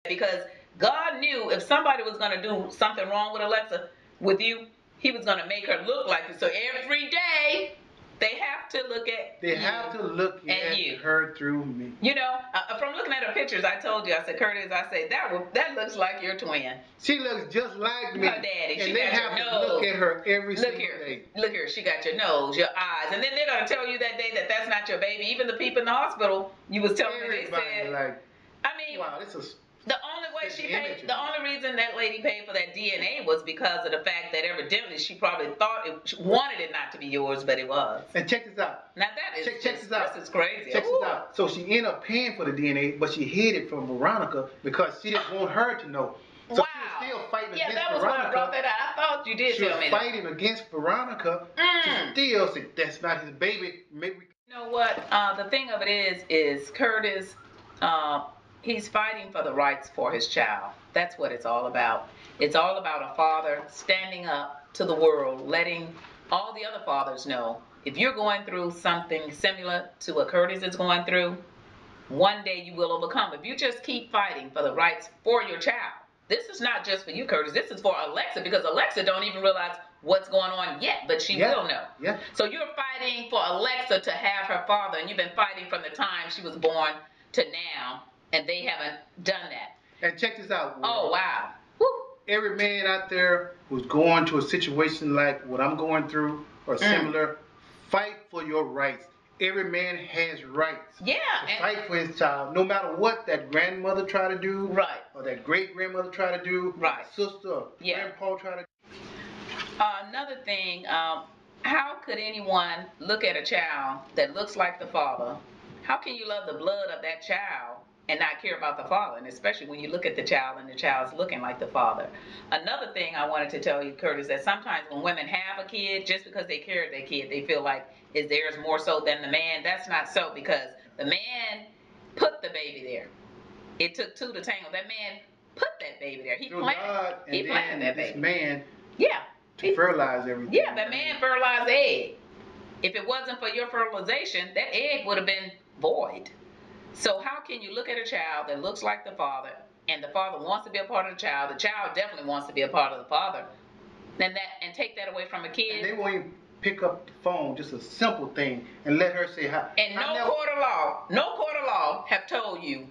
because God knew if somebody was going to do something wrong with Alexa, with you, he was going to make her look like it. So every day they have to look at you. Her through me. You know, from looking at her pictures, I told you, I said, Curtis, I said, that looks like your twin. She looks just like me. Her daddy. And they have to look at her every single day. Look here, she got your nose, your eyes. And then they're going to tell you that day that that's not your baby. Even the people in the hospital, you was telling me, they said, like, I mean, wow, this is... The only way she paid, the only reason that lady paid for that DNA was because of the fact that evidently she probably thought she wanted it not to be yours, but it was. And check this out. Now that is check this out. This is crazy. Check this out. So she ended up paying for the DNA, but she hid it from Veronica because she didn't want her to know. So wow. she was still fighting against Veronica. Yeah, that was why I brought that out. I thought you did tell me that. She was fighting against Veronica to still say that's not his baby. Maybe. You know what? The thing of it is Curtis. He's fighting for the rights for his child. That's what it's all about. It's all about a father standing up to the world, letting all the other fathers know, if you're going through something similar to what Curtis is going through, one day you will overcome. If you just keep fighting for the rights for your child. This is not just for you, Curtis. This is for Alexa, because Alexa don't even realize what's going on yet, but she will know. Yeah. So you're fighting for Alexa to have her father, and you've been fighting from the time she was born to now. And they haven't done that. And check this out. Oh, wow. Woo. Every man out there who's going to a situation like what I'm going through or similar, fight for your rights. Every man has rights. Yeah. To fight for his child. No matter what that grandmother try to do. Right. Or that great-grandmother try to do. Right. Sister or grandpa try to do. Another thing, how could anyone look at a child that looks like the father? How can you love the blood of that child and not care about the father, and especially when you look at the child and the child's looking like the father? Another thing I wanted to tell you, Curtis, that sometimes when women have a kid, just because they carry their kid, they feel like is theirs more so than the man. That's not so, because the man put the baby there. It took two to tango. That man put that baby there. He planted that baby. This man to fertilize everything. Yeah, that man fertilized the egg. If it wasn't for your fertilization, that egg would have been void. So how can you look at a child that looks like the father, and the father wants to be a part of the child definitely wants to be a part of the father, and take that away from a kid? And they won't even pick up the phone, just a simple thing, and let her say hi. And no court of law have told you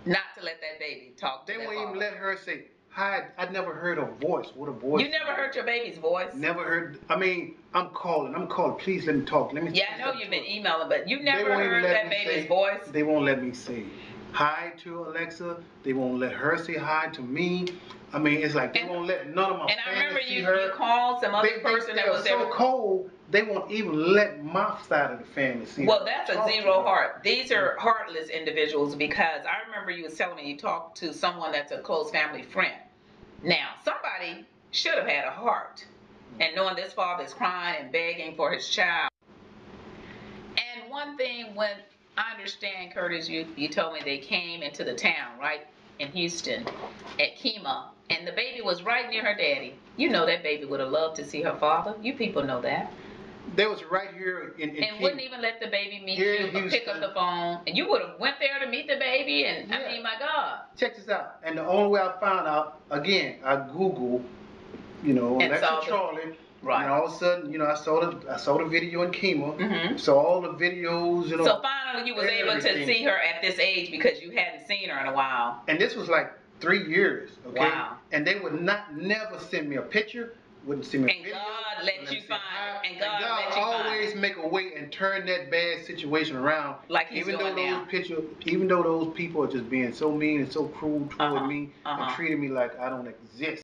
not to let that baby talk to They that won't father. even let her say hi. I never heard a voice. What a voice. You never heard your baby's voice? Never heard. I mean, I'm calling. Please let me talk. Let me. Yeah, I know you've been emailing, but you never heard that baby's voice. They won't let me say hi to Alexa. They won't let her say hi to me. I mean, it's like they won't let none of my family see her. And I remember you called some other person that was so cold. They won't even let my side of the family see her. Well, that's a zero heart. These are heartless individuals, because I remember you was telling me you talked to someone that's a close family friend. Now, somebody should have had a heart, and knowing this father is crying and begging for his child. And one thing, when I understand, Curtis, you told me they came into the town, right, in Houston, at Kima, and the baby was right near her daddy. You know that baby would have loved to see her father. You people know that. They was right here in and Kima. Wouldn't even let the baby meet you or pick up the phone. And you would have went there to meet the baby, and I mean, my God. Check this out. And the only way I found out, again, I Googled, Alexa Charlie. Right. And all of a sudden, I saw the video in Kima. Saw all the videos, So finally you was able to see her at this age, because you hadn't seen her in a while. And this was like 3 years, okay? Wow. And they would never send me a picture, wouldn't send me a video. And God let you find it. And God let you always make a way and turn that bad situation around. Like he's even doing now. Even though those people are just being so mean and so cruel toward me and treating me like I don't exist.